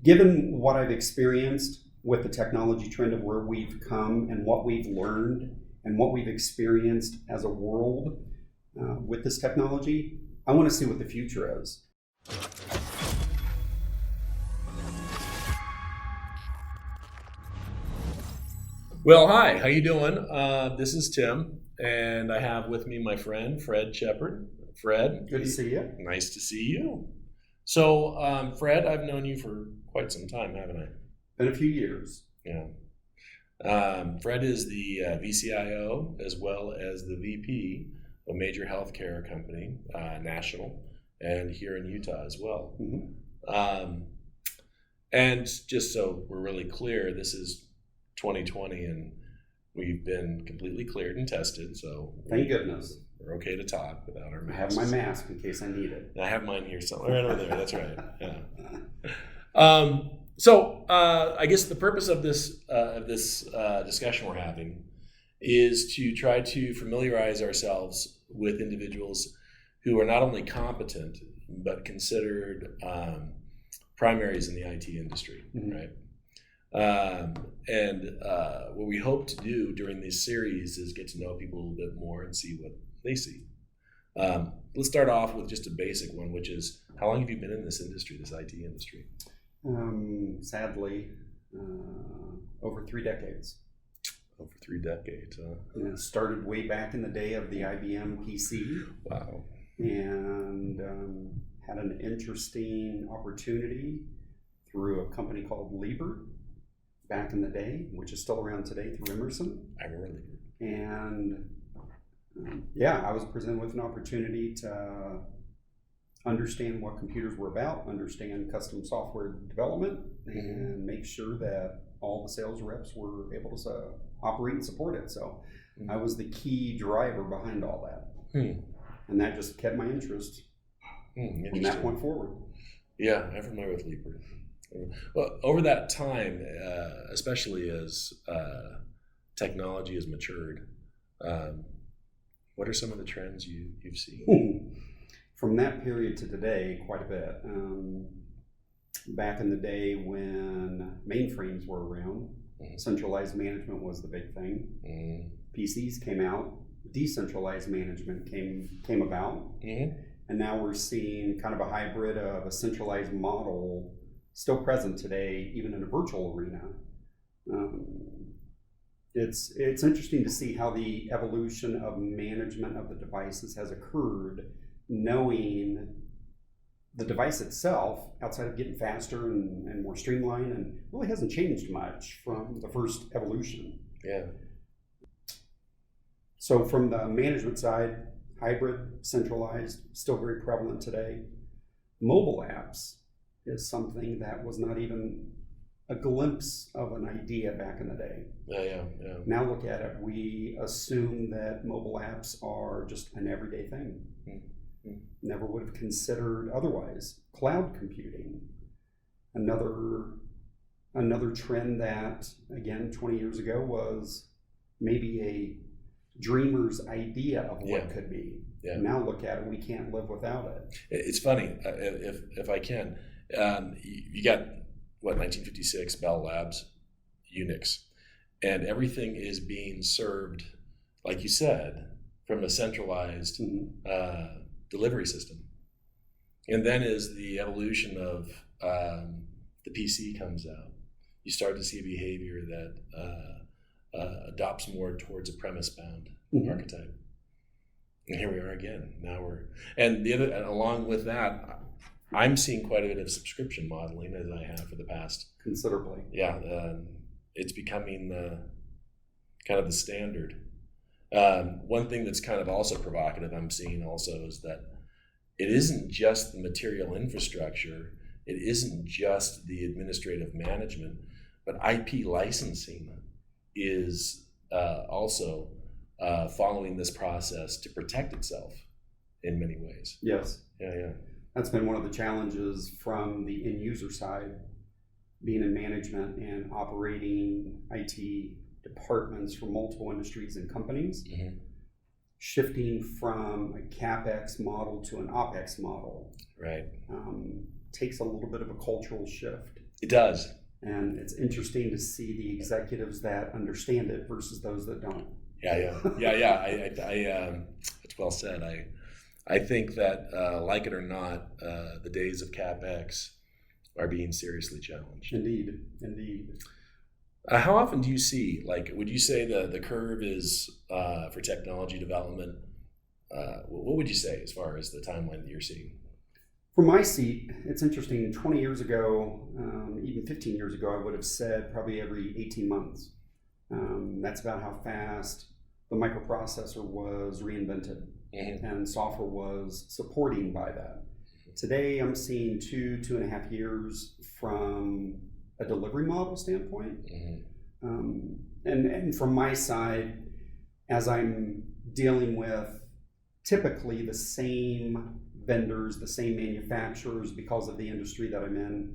Given what I've experienced with the technology trend of where we've come and what we've learned and what we've experienced as a world with this technology, I want to see what the future is. Well, hi, how you doing? This is Tim, and I have with me my friend, Fred Shepard. Fred. Good to see you. Nice to see you. So, Fred, I've known you for quite some time, haven't I? Been a few years. Yeah. Fred is the VCIO as well as the VP of a major healthcare company, national, and here in Utah as well. Mm-hmm. And just so we're really clear, this is 2020 and we've been completely cleared and tested, so thank goodness we're okay to talk without our masks. I have my mask in case I need it. I have mine here somewhere, right over there. That's right. Yeah. So I guess the purpose of this discussion we're having is to try to familiarize ourselves with individuals who are not only competent but considered primaries in the IT industry, mm-hmm. right? And what we hope to do during this series is get to know people a little bit more and see what they see. Let's start off with just a basic one, which is, how long have you been in this industry, this IT industry? Sadly, over 3 decades. Over 3 decades, huh? Yeah, started way back in the day of the IBM PC. Wow. And had an interesting opportunity through a company called Liebert back in the day, which is still around today, through Emerson. I remember Liebert. And I was presented with an opportunity to understand what computers were about, understand custom software development, mm-hmm. and make sure that all the sales reps were able to operate and support it. So mm-hmm. I was the key driver behind all that. And that just kept my interest from that point forward. Yeah, I'm familiar with Liebert. Well, over that time, especially as technology has matured, what are some of the trends you've seen? From that period to today, quite a bit. Back in the day when mainframes were around, mm-hmm. centralized management was the big thing. Mm-hmm. PCs came out, decentralized management came about, mm-hmm. and now we're seeing kind of a hybrid of a centralized model still present today, even in a virtual arena. It's interesting to see how the evolution of management of the devices has occurred, knowing the device itself, outside of getting faster and more streamlined, and really hasn't changed much from the first evolution. Yeah. So from the management side, hybrid, centralized, still very prevalent today. Mobile apps is something that was not even a glimpse of an idea back in the day. Yeah. Now look at it. We assume that mobile apps are just an everyday thing. Mm-hmm. Never would have considered otherwise. Cloud computing, another trend that, again, 20 years ago was maybe a dreamer's idea of what could be. Yeah. Now look at it. We can't live without it. It's funny, if I can. You got, 1956, Bell Labs, Unix, and everything is being served, like you said, from a centralized mm-hmm. Delivery system. And then as the evolution of the PC comes out, you start to see a behavior that adopts more towards a premise-bound mm-hmm. archetype. And here we are again. And along with that, I'm seeing quite a bit of subscription modeling, as I have for the past. Considerably. Yeah, it's becoming kind of the standard. One thing that's kind of also provocative I'm seeing also is that it isn't just the material infrastructure, it isn't just the administrative management, but IP licensing is also following this process to protect itself in many ways. Yes. Yeah. That's been one of the challenges from the end user side, being in management and operating IT departments for multiple industries and companies. Mm-hmm. Shifting from a CapEx model to an OpEx model, right, takes a little bit of a cultural shift. It does. And it's interesting to see the executives that understand it versus those that don't. Yeah. It's well said. I think that, like it or not, the days of CapEx are being seriously challenged. Indeed. How often do you see, like, would you say the curve is for technology development? What would you say as far as the timeline that you're seeing? From my seat, it's interesting. 20 years ago, even 15 years ago, I would have said probably every 18 months. That's about how fast the microprocessor was reinvented, and software was supporting by that. Today, I'm seeing 2.5 years from a delivery model standpoint. And from my side, as I'm dealing with typically the same vendors, the same manufacturers, because of the industry that I'm in,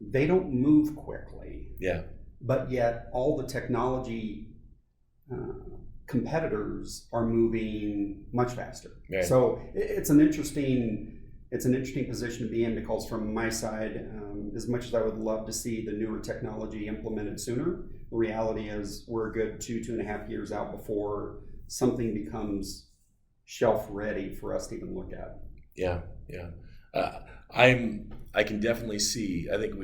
they don't move quickly. Yeah. But yet all the technology competitors are moving much faster. Right. So it's an interesting position to be in, because from my side, as much as I would love to see the newer technology implemented sooner, the reality is we're a good 2.5 years out before something becomes shelf ready for us to even look at. Yeah. I can definitely see. I think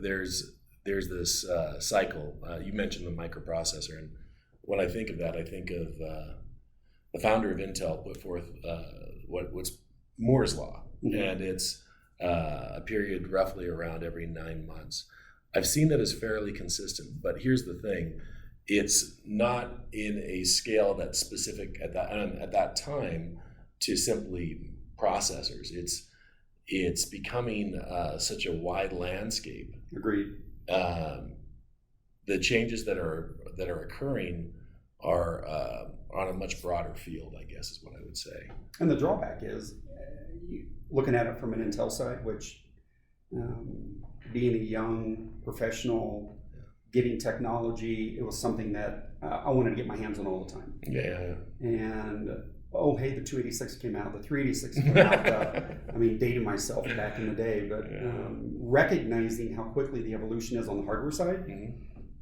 there's this cycle. You mentioned the microprocessor, and when I think of that, I think of the founder of Intel put forth what's Moore's law, and it's a period roughly around every 9 months. I've seen that as fairly consistent, but here's the thing. It's not in a scale that's specific at that time to simply processors. It's becoming such a wide landscape. Agreed. The changes that are occurring are on a much broader field, I guess, is what I would say. And the drawback is, looking at it from an Intel side, which being a young professional, getting technology, it was something that I wanted to get my hands on all the time. Yeah. And hey, the 286 came out, the 386 came out. Dating myself back in the day, but recognizing how quickly the evolution is on the hardware side,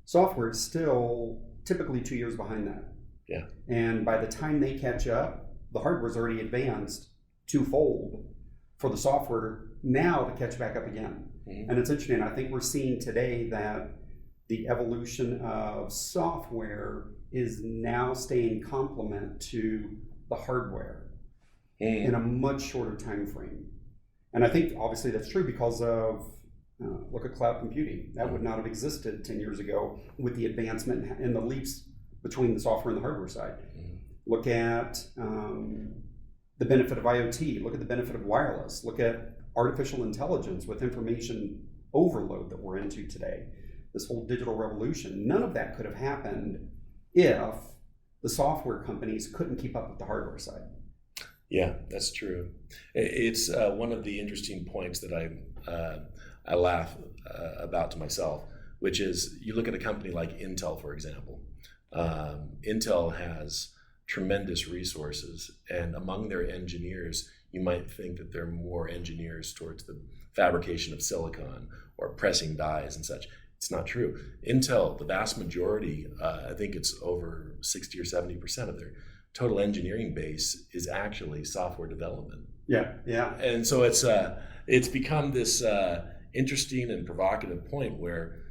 software is still typically 2 years behind that. Yeah. And by the time they catch up, the hardware's already advanced twofold for the software now to catch back up again. And it's interesting. I think we're seeing today that the evolution of software is now staying complement to the hardware in a much shorter time frame. And I think obviously that's true because of look at cloud computing. That would not have existed 10 years ago with the advancement and the leaps between the software and the hardware side. Look at the benefit of IoT. Look at the benefit of wireless. Look at artificial intelligence with information overload that we're into today. This whole digital revolution. None of that could have happened if the software companies couldn't keep up with the hardware side. Yeah, that's true. It's one of the interesting points that I laugh about to myself, which is you look at a company like Intel, for example. Intel has tremendous resources, and among their engineers, you might think that there are more engineers towards the fabrication of silicon or pressing dies and such. It's not true. Intel, the vast majority, I think it's over 60 or 70% of their total engineering base is actually software development. Yeah. And so it's become this interesting and provocative point where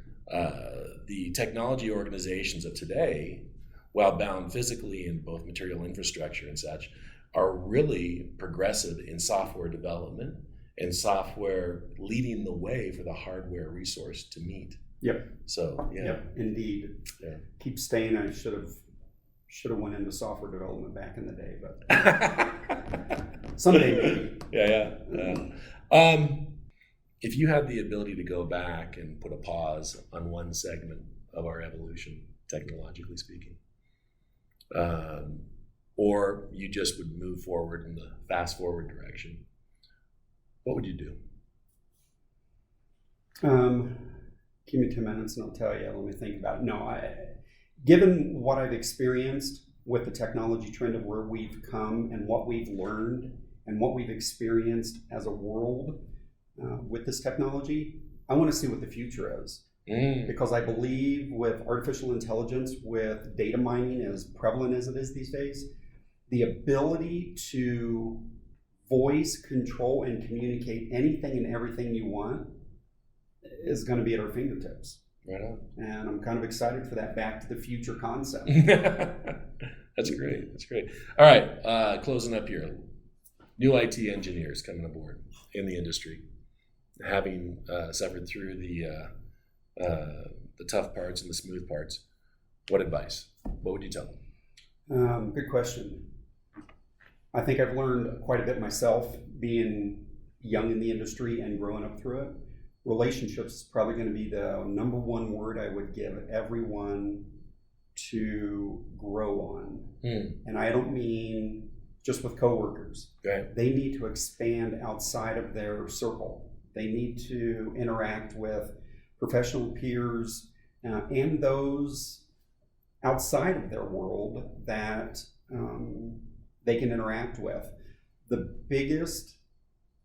the technology organizations of today, while bound physically in both material infrastructure and such, are really progressive in software development and software leading the way for the hardware resource to meet. Yep. So yeah. Yep, indeed. Yeah. Keep staying. I should have went into software development back in the day, but someday maybe. Yeah. If you had the ability to go back and put a pause on one segment of our evolution, technologically speaking, or you just would move forward in the fast forward direction, what would you do? Give me 2 minutes and I'll tell you. Let me think about it. No, given what I've experienced with the technology trend of where we've come and what we've learned and what we've experienced as a world, with this technology, I want to see what the future is. Because I believe with artificial intelligence, with data mining as prevalent as it is these days, the ability to voice, control, and communicate anything and everything you want is going to be at our fingertips. Right on. And I'm kind of excited for that back to the future concept. That's great. That's great. All right, closing up here. New IT engineers coming aboard in the industry, having suffered through the tough parts and the smooth parts. What advice? What would you tell them? Good question. I think I've learned quite a bit myself being young in the industry and growing up through it. Relationships is probably going to be the number one word I would give everyone to grow on. And I don't mean just with coworkers. Okay. They need to expand outside of their circle. They need to interact with professional peers and those outside of their world that they can interact with. The biggest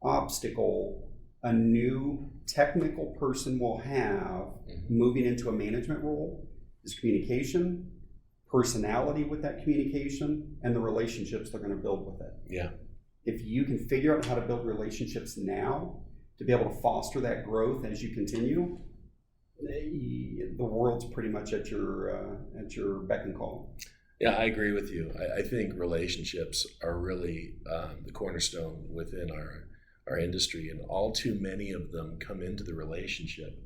obstacle a new technical person will have moving into a management role is communication, personality with that communication, and the relationships they're going to build with it. Yeah. If you can figure out how to build relationships now to be able to foster that growth as you continue, the world's pretty much at your beck and call. Yeah, I agree with you. I think relationships are really the cornerstone within our industry, and all too many of them come into the relationship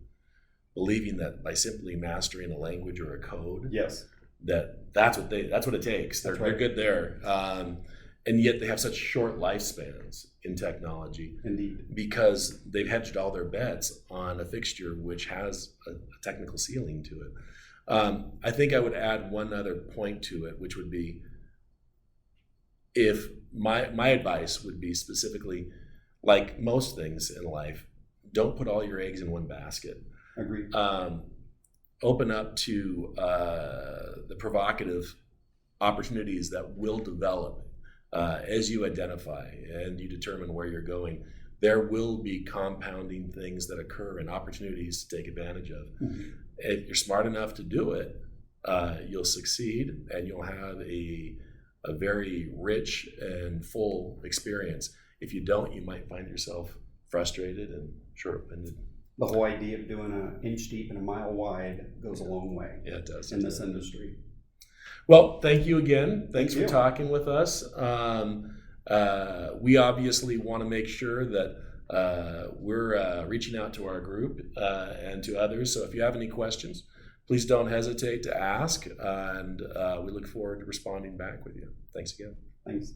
believing that by simply mastering a language or a code, yes, that's what it takes. That's They're right. good there, and yet they have such short lifespans in technology. Indeed. Because they've hedged all their bets on a fixture which has a technical ceiling to it. I think I would add one other point to it, which would be, if my advice would be specifically, like most things in life, don't put all your eggs in one basket. Agreed. Open up to the provocative opportunities that will develop as you identify and you determine where you're going. There will be compounding things that occur and opportunities to take advantage of. Mm-hmm. If you're smart enough to do it, you'll succeed, and you'll have a very rich and full experience. If you don't, you might find yourself frustrated and short-winded. The whole idea of doing an inch deep and a mile wide goes a long way. Yeah, it does. In this industry. Well, thank you again. Thanks Thank for you. talking with us. We obviously want to make sure that we're reaching out to our group and to others. So if you have any questions, please don't hesitate to ask, and we look forward to responding back with you. Thanks again. Thanks.